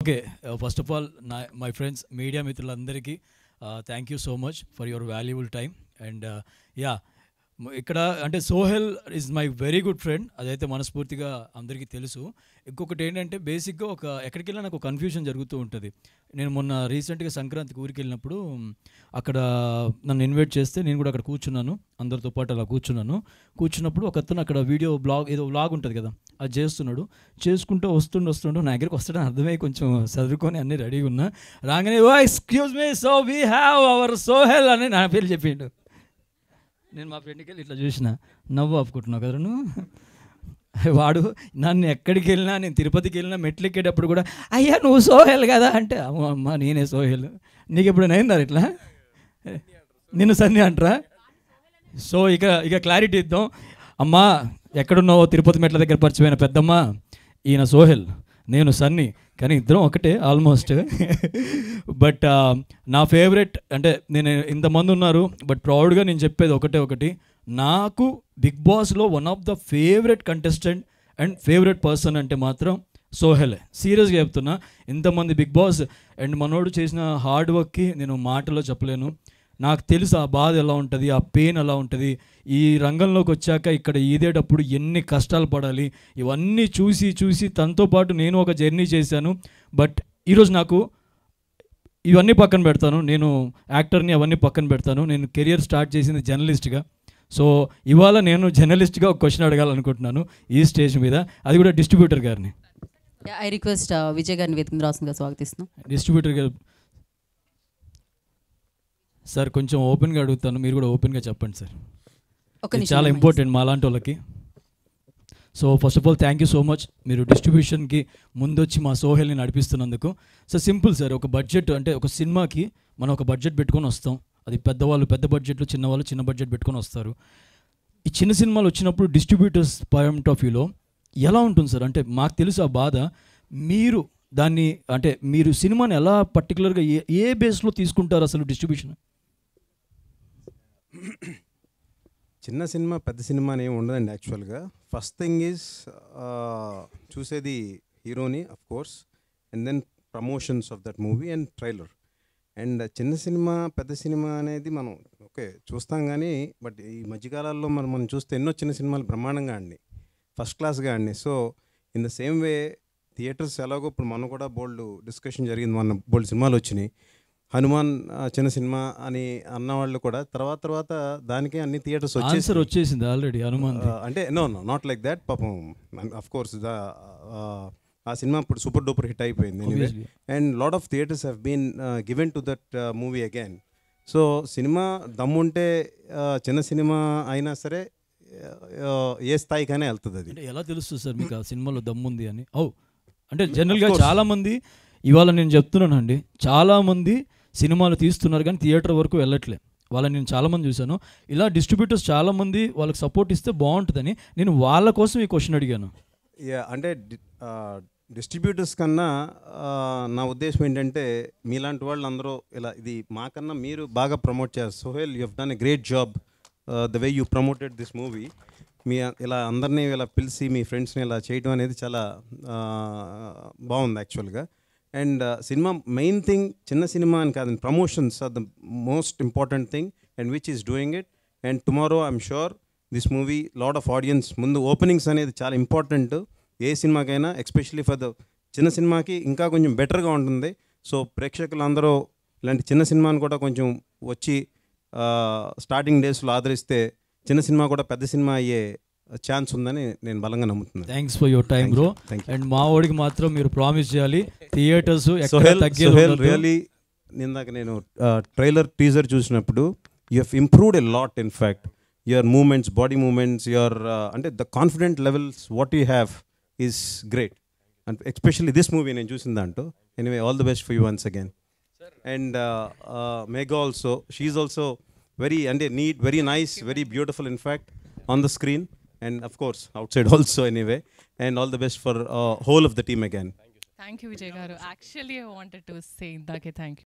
Okay, first of all my friends media మిత్రులందరికీ thank you so much for your valuable time. And yeah, ఇక్కడ అంటే Sohel is my very good friend, అదైతే మనస్ఫూర్తిగా అందరికీ తెలుసు. ఇంకొకటి ఏంటంటే బేసిక్గా ఎక్కడికి వెళ్ళినా నాకు కన్ఫ్యూజన్ జరుగుతూ ఉంటుంది. నేను మొన్న రీసెంట్గా సంక్రాంతికి ఊరికి వెళ్ళినప్పుడు అక్కడ నన్ను ఇన్వైట్ చేస్తే నేను కూడా అక్కడ కూర్చున్నాను, అందరితో పాటు అలా కూర్చున్నప్పుడు ఒక అతను అక్కడ వీడియో ఏదో వ్లాగ్ ఉంటుంది కదా, అది చేసుకుంటూ వస్తుండు నా దగ్గరికి వస్తాడని అర్థమై కొంచెం చదువుకొని అన్నీ రెడీగా ఉన్నా. రాగానే oh excuse me, so we have our Sohel అని నా పేరు చెప్పిండు. నేను మా ఫ్రెండ్కి వెళ్ళి ఇట్లా చూసిన, నవ్వు ఆపుకుంటున్నావు కదా నువ్వు. వాడు నన్ను ఎక్కడికి వెళ్ళినా, నేను తిరుపతికి వెళ్ళినా మెట్లు ఎక్కేటప్పుడు కూడా అయ్యా నువ్వు సోహెల్ కదా అంటే, అమ్మ నేనే సోహెల్. నీకు ఎప్పుడు అయిందా ఇట్లా? నిన్ను సన్ని అంటారా? సో ఇక క్లారిటీ ఇద్దాం. అమ్మా ఎక్కడున్నావో తిరుపతి మెట్ల దగ్గర పరిచయమైన పెద్దమ్మ, ఈయన సోహెల్, నేను సన్నీ, కానీ ఇద్దరం ఒకటే ఆల్మోస్ట్. బట్ నా ఫేవరెట్ అంటే నేను ఇంతమంది ఉన్నారు, బట్ ప్రౌడ్గా నేను చెప్పేది ఒకటి, నాకు బిగ్ బాస్లో one of the favourite contestant and favourite person అంటే మాత్రం సోహెలే. సీరియస్గా చెప్తున్నా. ఇంతమంది బిగ్ బాస్ అండ్ మనోడు చేసిన హార్డ్ వర్క్కి నేను మాటలో చెప్పలేను. నాకు తెలుసు ఆ బాధ ఎలా ఉంటుంది, ఆ పెయిన్ ఎలా ఉంటుంది. ఈ రంగంలోకి వచ్చాక ఇక్కడ ఈదేటప్పుడు ఎన్ని కష్టాలు పడాలి, ఇవన్నీ చూసి తనతో పాటు నేను ఒక జర్నీ చేశాను. బట్ ఈరోజు నాకు ఇవన్నీ పక్కన పెడతాను, నేను యాక్టర్ని అవన్నీ పక్కన పెడతాను. నేను కెరియర్ స్టార్ట్ చేసింది జర్నలిస్ట్గా. సో ఇవాళ నేను జర్నలిస్ట్గా ఒక క్వశ్చన్ అడగాలనుకుంటున్నాను ఈ స్టేజ్ మీద, అది కూడా డిస్ట్రిబ్యూటర్ గారిని. ఐ రిక్వెస్ట్ విజయ్ గారిని వేదిక రాసుగా స్వాగతిస్తున్నాం. డిస్ట్రిబ్యూటర్ గారు సార్ కొంచెం ఓపెన్గా అడుగుతాను, మీరు కూడా ఓపెన్గా చెప్పండి సార్, చాలా ఇంపార్టెంట్ మా లాంటి వాళ్ళకి. So first of all thank you so much, మీరు డిస్ట్రిబ్యూషన్కి ముందొచ్చి మా సోహెల్ని నడిపిస్తున్నందుకు. సో సింపుల్ సార్, ఒక బడ్జెట్ అంటే ఒక సినిమాకి మనం ఒక బడ్జెట్ పెట్టుకొని వస్తాం. అది పెద్దవాళ్ళు పెద్ద బడ్జెట్లు, చిన్నవాళ్ళు చిన్న బడ్జెట్ పెట్టుకొని వస్తారు. ఈ చిన్న సినిమాలు వచ్చినప్పుడు డిస్ట్రిబ్యూటర్స్ పాయింట్ ఆఫ్ వ్యూలో ఎలా ఉంటుంది సార్? అంటే మాకు తెలుసు ఆ బాధ. మీరు దాన్ని అంటే మీరు సినిమాని ఎలా పర్టికులర్గా ఏ బేస్లో తీసుకుంటారు అసలు డిస్ట్రిబ్యూషన్? చిన్న సినిమా పెద్ద సినిమా అని ఏమి ఉండదండి యాక్చువల్గా. ఫస్ట్ థింగ్ ఈజ్ చూసేది హీరోని of course, and then promotions of that movie and trailer. And చిన్న సినిమా పెద్ద సినిమా అనేది మనం ఓకే చూస్తాం, కానీ బట్ ఈ మధ్యకాలాల్లో మనం చూస్తే ఎన్నో చిన్న సినిమాలు బ్రహ్మాండంగా ఆడినాయి, ఫస్ట్ క్లాస్గా ఆడినాయి. So in the same way theatres ఎలాగో ఇప్పుడు మనం కూడా బోల్డ్ డిస్కషన్ జరిగింది, మన బోల్డ్ సినిమాలు వచ్చినాయి. హనుమాన్ చిన్న సినిమా అని అన్నవాళ్ళు కూడా తర్వాత దానికే అన్ని థియేటర్స్ వచ్చేసింది ఆల్రెడీ హనుమాన్. అంటే నో నాట్ లైక్ దాట్. పాపం అఫ్ కోర్స్ ఆ సినిమా ఇప్పుడు సూపర్ డూపర్ హిట్ అయిపోయింది anyway, and lot of theatres have been given to that movie again. So సినిమా దమ్ముంటే చిన్న సినిమా అయినా సరే ఏ స్థాయికైనా వెళ్తుంది. అది ఎలా తెలుస్తుంది సార్ మీకు ఆ సినిమాలో దమ్ముంది అని? అంటే జనరల్గా చాలామంది, ఇవాళ నేను చెప్తున్నానండి, చాలామంది సినిమాలు తీస్తున్నారు కానీ థియేటర్ వరకు వెళ్ళట్లే. వాళ్ళని నేను చాలామంది చూశాను. ఇలా డిస్ట్రిబ్యూటర్స్ చాలామంది వాళ్ళకి సపోర్ట్ ఇస్తే బాగుంటుందని నేను వాళ్ళ కోసం ఈ క్వశ్చన్ అడిగాను. అంటే డిస్ట్రిబ్యూటర్స్ కన్నా నా ఉద్దేశం ఏంటంటే మీలాంటి వాళ్ళు అందరూ ఇలా ఇది మాకన్నా మీరు బాగా ప్రమోట్ చేస్తారు. Sohel, you have done a great job the way you promoted this movie. మీ ఇలా అందరినీ ఇలా పిలిచి మీ ఫ్రెండ్స్ని ఇలా చేయడం అనేది చాలా బాగుంది యాక్చువల్గా. అండ్ సినిమా మెయిన్ థింగ్ చిన్న సినిమా అని కాదండి, promotions are the most important thing and which is doing it. And tomorrow I'm sure this movie lot of audience ముందు ఓపెనింగ్స్ అనేది చాలా ఇంపార్టెంట్ ఏ సినిమాకైనా, ఎస్పెషల్లీ ఫర్ ద చిన్న సినిమాకి ఇంకా కొంచెం బెటర్గా ఉంటుంది. సో ప్రేక్షకులందరూ ఇలాంటి చిన్న సినిమాని కూడా కొంచెం వచ్చి స్టార్టింగ్ డేస్లో ఆదరిస్తే చిన్న సినిమా కూడా పెద్ద సినిమా అయ్యే ఛాన్స్ ఉందని నేను బలంగా నమ్ముతున్నాను. Thanks for your time bro. And మా వాడికి మాత్రం మీరు ప్రామిస్ చేయాలి థియేటర్స్ రియలీ. ఇందాక నేను ట్రైలర్ టీజర్ చూసినప్పుడు you have improved a lot. In fact your moments, body moments, your అంటే the confident levels what you have is great. And especially this movie నేను చూసిన దాంట్లో. Anyway all the best for you once again. And Megha also, she also very neat, very nice, very beautiful in fact on the screen, and of course outside also anyway. And all the best for whole of the team again. Thank you Vijay garu. Actually I wanted to say indake thank you.